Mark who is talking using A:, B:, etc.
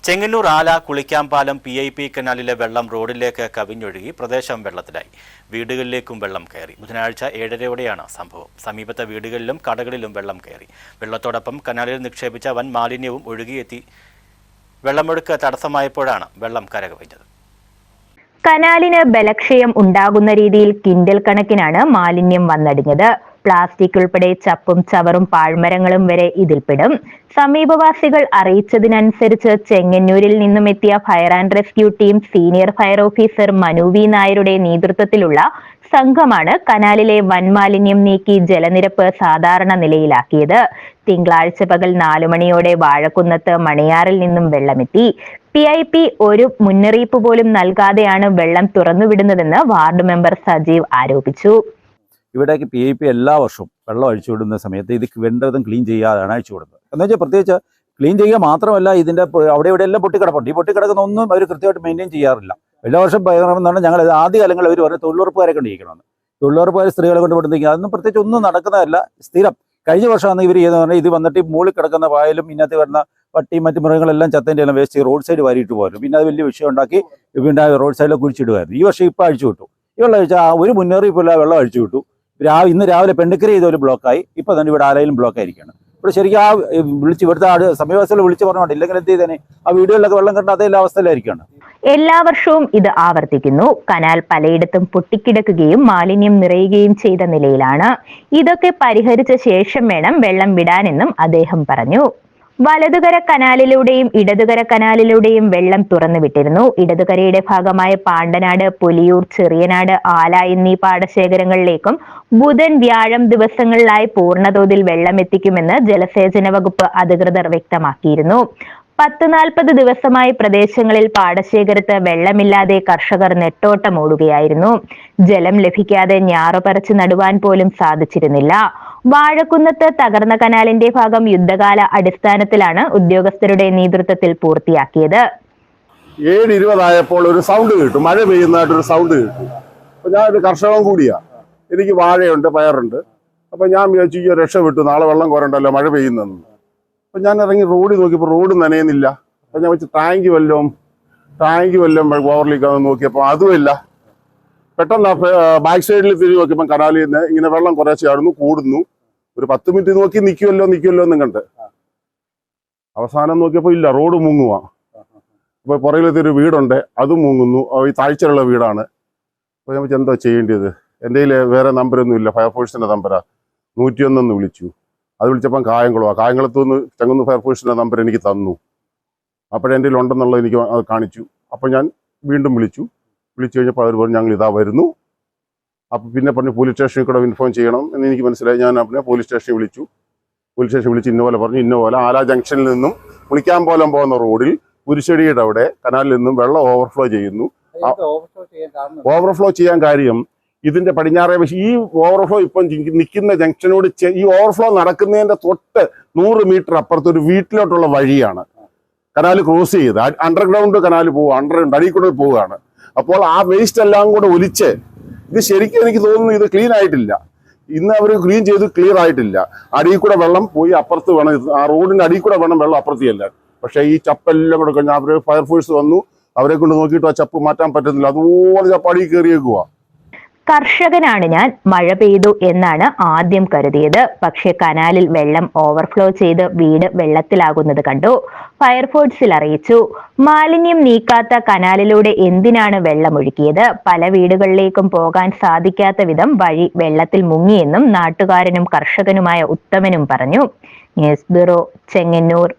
A: ചെങ്ങന്നൂർ ആല കുളിക്കാംപാലം PIP കനാലിലെ വെള്ളം റോഡിലേക്ക് കവിഞ്ഞൊഴുകി പ്രദേശം വെള്ളത്തിലായി. വീടുകളിലേക്കും വെള്ളം കയറി. ബുധനാഴ്ച 7:30യോടെയാണ് സംഭവം. സമീപത്തെ വീടുകളിലും കടകളിലും വെള്ളം കയറി. വെള്ളത്തോടൊപ്പം കനാലിൽ നിക്ഷേപിച്ച വൻ മാലിന്യവും ഒഴുകിയെത്തി. വെള്ളമൊഴുക്ക് തടസ്സമായപ്പോഴാണ് വെള്ളം കരകവിഞ്ഞത്.
B: കനാലിന് ബലക്ഷയം ഉണ്ടാകുന്ന രീതിയിൽ കിൻഡൽ കണക്കിനാണ് മാലിന്യം വന്നടിഞ്ഞത്. പ്ലാസ്റ്റിക് ഉൾപ്പെടെ ചപ്പും ചവറും പാഴ്മരങ്ങളും വരെ ഇതിൽപ്പെടും. സമീപവാസികൾ അറിയിച്ചതിനനുസരിച്ച് ചെങ്ങന്നൂരിൽ നിന്നും എത്തിയ fire and rescue team senior fire officer Manu V നായരുടെ നേതൃത്വത്തിലുള്ള സംഘമാണ് കനാലിലെ വൻമാലിന്യം നീക്കി ജലനിരപ്പ് സാധാരണ നിലയിലാക്കിയത്. തിങ്കളാഴ്ച പകൽ 4 മണിയോടെ വാഴക്കുന്നത്ത് മണിയാറിൽ നിന്നും വെള്ളമെത്തി. PIP ഒരു മുന്നറിയിപ്പ് പോലും നൽകാതെയാണ് വെള്ളം തുറന്നുവിടുന്നതെന്ന് വാർഡ് മെമ്പർ സജീവ് ആരോപിച്ചു.
C: ഇവിടേക്ക് PIP എല്ലാ വർഷവും വെള്ളം അഴിച്ചുവിടുന്ന സമയത്ത് ഇത് വേണ്ടതും ക്ലീൻ ചെയ്യാതാണ് അഴിച്ചുവിടുന്നത്. എന്ന് വെച്ചാൽ പ്രത്യേകിച്ച് ക്ലീൻ ചെയ്യുക മാത്രമല്ല, ഇതിൻ്റെ അവിടെ ഇവിടെ എല്ലാം പൊട്ടിക്കിടപ്പുണ്ട്. ഈ പൊട്ടിക്കിടക്കുന്ന ഒന്നും അവർ കൃത്യമായിട്ട് മെയിൻറ്റെയിൻ ചെയ്യാറില്ല. എല്ലാ വർഷം ഭയങ്കരമെന്നാണ് ഞങ്ങൾ ആദ്യ കാലങ്ങളിൽ അവർ പറഞ്ഞ തൊഴിലുറപ്പുകാരെ കൊണ്ടിരിക്കണമെന്ന്. തൊഴിലുറപ്പുകാർ സ്ത്രീകളെ കൊണ്ട് വിടുന്നെങ്കിൽ അതൊന്നും പ്രത്യേകിച്ച് ഒന്നും നടക്കുന്നതല്ല. സ്ഥിരം കഴിഞ്ഞ വർഷമാണ് ഇവർ ചെയ്തെന്ന് പറഞ്ഞാൽ ഇത് വന്നിട്ട് മുകളിൽ കിടക്കുന്ന പായലും ഇതിനകത്ത് വരുന്ന പട്ടിയും മറ്റു മൃഗങ്ങളെല്ലാം ചത്തേൻ്റെ എല്ലാം വേസ്റ്റ് റോഡ് സൈഡ് വാരിയിട്ട് പോരും. പിന്നെ അത് വലിയ വിഷയം ഉണ്ടാക്കി പിന്നെ റോഡ് സൈഡിൽ കുഴിച്ചിടുമായിരുന്നു. ഈ വർഷം ഇപ്പോൾ അഴിച്ചു വിട്ടു. ഈ വെള്ളം അഴിച്ചാൽ ഒരു മുന്നറിയിപ്പില്ല, വെള്ളം അഴിച്ചു വിട്ടു. ഇന്ന് രാവിലെ പെണ്ണക്കര ചെയ്തൊരു ബ്ലോക്കായി. ഇപ്പോൾ തന്നെ ഇവിടെ ആലയിലും ബ്ലോക്ക് ആയിരിക്കുകയാണ്. ഇവിടെ ശരിക്കും ഇവിടുത്തെ സമീപവാസികൾ വിളിച്ച് പറഞ്ഞോണ്ട് ഇല്ലെങ്കിൽ എന്ത് ചെയ്തേനെ ആ വീടുകളിലൊക്കെ വെള്ളം കണ്ട അതേ അവസ്ഥയിലായിരിക്കുകയാണ്.
B: എല്ലാ വർഷവും ഇത് ആവർത്തിക്കുന്നു. കനാൽ പലയിടത്തും പൊട്ടിക്കിടക്കുകയും മാലിന്യം നിറയുകയും ചെയ്ത നിലയിലാണ്. ഇതൊക്കെ പരിഹരിച്ച ശേഷം വേണം വെള്ളം വിടാനെന്നും അദ്ദേഹം പറഞ്ഞു. വലതുകര കനാലിലൂടെയും ഇടതുകര കനാലിലൂടെയും വെള്ളം തുറന്നുവിട്ടിരുന്നു. ഇടതുകരയുടെ ഭാഗമായ പാണ്ടനാട്, പുലിയൂർ, ചെറിയനാട്, ആല എന്നീ പാടശേഖരങ്ങളിലേക്കും ബുധൻ, വ്യാഴം ദിവസങ്ങളിലായി പൂർണ്ണതോതിൽ വെള്ളം എത്തിക്കുമെന്ന് ജലസേചന വകുപ്പ് അധികൃതർ വ്യക്തമാക്കിയിരുന്നു. 10-40 ദിവസമായി പ്രദേശങ്ങളിൽ പാടശേഖരത്ത് വെള്ളമില്ലാതെ കർഷകർ നെട്ടോട്ടമോടുകയായിരുന്നു. ജലം ലഭിക്കാതെ ഞാറുപറിച്ച് നടുവാൻ പോലും സാധിച്ചിരുന്നില്ല. വാഴക്കുന്നത്ത് തകർന്ന കനാലിന്റെ ഭാഗം യുദ്ധകാല അടിസ്ഥാനത്തിലാണ് ഉദ്യോഗസ്ഥരുടെ നേതൃത്വത്തിൽ പൂർത്തിയാക്കിയത്.
D: 7:20 ഒരു സൗണ്ട് കേട്ടു, മഴ പെയ്യുന്നതായിട്ടൊരു സൗണ്ട് കേട്ടു. അപ്പൊ ഞാൻ ഒരു കർഷകൻ കൂടിയാ, എനിക്ക് വാഴയുണ്ട്, പയറുണ്ട്. അപ്പൊ ഞാൻ വിചാരിച്ചു രക്ഷപ്പെട്ടു, നാളെ വെള്ളം കോരണ്ടല്ലോ, മഴ പെയ്യുന്നെന്ന്. അപ്പൊ ഞാൻ ഇറങ്ങി റോഡിൽ നോക്കിയപ്പോൾ റോഡ് നനയുന്നില്ല. അപ്പൊ ഞാൻ വെച്ച് ടാങ്ക് വല്ലതും ഓവർലീക്കാന്ന് നോക്കിയപ്പോൾ അതുമില്ല. പെട്ടെന്ന് ബാക്ക് സൈഡിൽ തിരിഞ്ഞ് നോക്കിയപ്പോൾ കനാലിൽ നിന്ന് ഇങ്ങനെ വെള്ളം കുറേശ്ശെ ആടുന്നു, കൂടുന്നു. ഒരു 10 മിനിറ്റ് നോക്കി നിൽക്കുമല്ലോ എന്നും കണ്ട് അവസാനം നോക്കിയപ്പോൾ ഇല്ല, റോഡ് മുങ്ങുക. അപ്പൊ പുറകിലത്തെ ഒരു വീടുണ്ട്, അതും മുങ്ങുന്നു. ഈ താഴ്ചയിലുള്ള വീടാണ്. അപ്പൊ ഞാൻ എന്താ ചെയ്യേണ്ടത്? എൻ്റെ കയ്യിൽ വേറെ നമ്പരൊന്നും ഇല്ല, ഫയർഫോഴ്സിന്റെ നമ്പരാ. 101 വിളിച്ചു. അത് വിളിച്ചപ്പം കായംകുളത്തുനിന്ന് ചെങ്ങന്നൂർ ഫയർഫോഴ്സിന്റെ നമ്പർ എനിക്ക് തന്നു. അപ്പോഴെൻ്റെ കയ്യിൽ ഉണ്ടെന്നുള്ളത് എനിക്ക് അത് കാണിച്ചു. അപ്പം ഞാൻ വീണ്ടും വിളിച്ചു കഴിഞ്ഞപ്പോൾ അവർ പറഞ്ഞു ഞങ്ങൾ ഇതാ വരുന്നു. അപ്പം പിന്നെ പറഞ്ഞു പോലീസ് സ്റ്റേഷനിൽ കൂടെ ഇൻഫോം ചെയ്യണം എന്ന് എനിക്ക് മനസ്സിലായി. ഞാൻ പിന്നെ പോലീസ് സ്റ്റേഷനിൽ വിളിച്ച് ഇന്നപോലെ പറഞ്ഞു. ഇന്നപോലെ ആല ജംഗ്ഷനിൽ നിന്നും കുളിക്കാംപാലം പോകുന്ന റോഡിൽ കുരിശടിയുടെ അവിടെ കനാലിൽ നിന്നും വെള്ളം ഓവർഫ്ലോ ചെയ്യുന്നു. ഓവർഫ്ലോ ചെയ്യാൻ കാര്യം ഇതിന്റെ പടിഞ്ഞാറേ വശം ഈ ഓവർഫ്ലോ ഇപ്പം നിൽക്കുന്ന ജംഗ്ഷനോട് ഈ ഓവർഫ്ലോ നടക്കുന്നതിന്റെ തൊട്ട് 100 മീറ്റർ അപ്പുറത്ത് ഒരു വീട്ടിലോട്ടുള്ള വഴിയാണ്. കനാല് ക്രോസ് ചെയ്ത് അണ്ടർഗ്രൗണ്ട് കനാല് പോവുക, അണ്ടർഗ്രൗണ്ട് അടിയിൽ കൂടെ പോവുകയാണ്. അപ്പോൾ ആ വേസ്റ്റ് എല്ലാം കൂടെ ഒലിച്ച് ഇത് ശരിക്കും എനിക്ക് തോന്നുന്നു ഇത് ക്ലീൻ ആയിട്ടില്ല. ഇന്ന് അവർ ക്ലീൻ ചെയ്ത് ക്ലിയർ ആയിട്ടില്ല. അടിയിൽ കൂടെ വെള്ളം പോയി അപ്പുറത്ത് വേണം, ആ റോഡിന്റെ അടിയിൽ കൂടെ വേണം വെള്ളം അപ്പുറത്ത് ചെല്ലാൻ. പക്ഷേ ഈ ചപ്പെല്ലാം കൂടെ കഴിഞ്ഞാൽ അവർ ഫയർഫോഴ്സ് വന്നു, അവരെ കൊണ്ട് നോക്കിയിട്ട് ആ ചപ്പ് മാറ്റാൻ പറ്റുന്നില്ല. അതുപോലെ ചപ്പ് അടിയിൽ കയറിയേക്കുക.
B: കർഷകനാണ് ഞാൻ, മഴ പെയ്തു എന്നാണ് ആദ്യം കരുതിയത്. പക്ഷെ കനാലിൽ വെള്ളം ഓവർഫ്ലോ ചെയ്ത് വീട് വെള്ളത്തിലാകുന്നത് കണ്ടു. ഫയർഫോഴ്സിൽ അറിയിച്ചു. മാലിന്യം നീക്കാത്ത കനാലിലൂടെ എന്തിനാണ് വെള്ളമൊഴുക്കിയത്? പല വീടുകളിലേക്കും പോകാൻ സാധിക്കാത്ത വിധം വഴി വെള്ളത്തിൽ മുങ്ങിയെന്നും നാട്ടുകാരനും കർഷകനുമായ ഉത്തമനും പറഞ്ഞു. News bureau, Chengannur.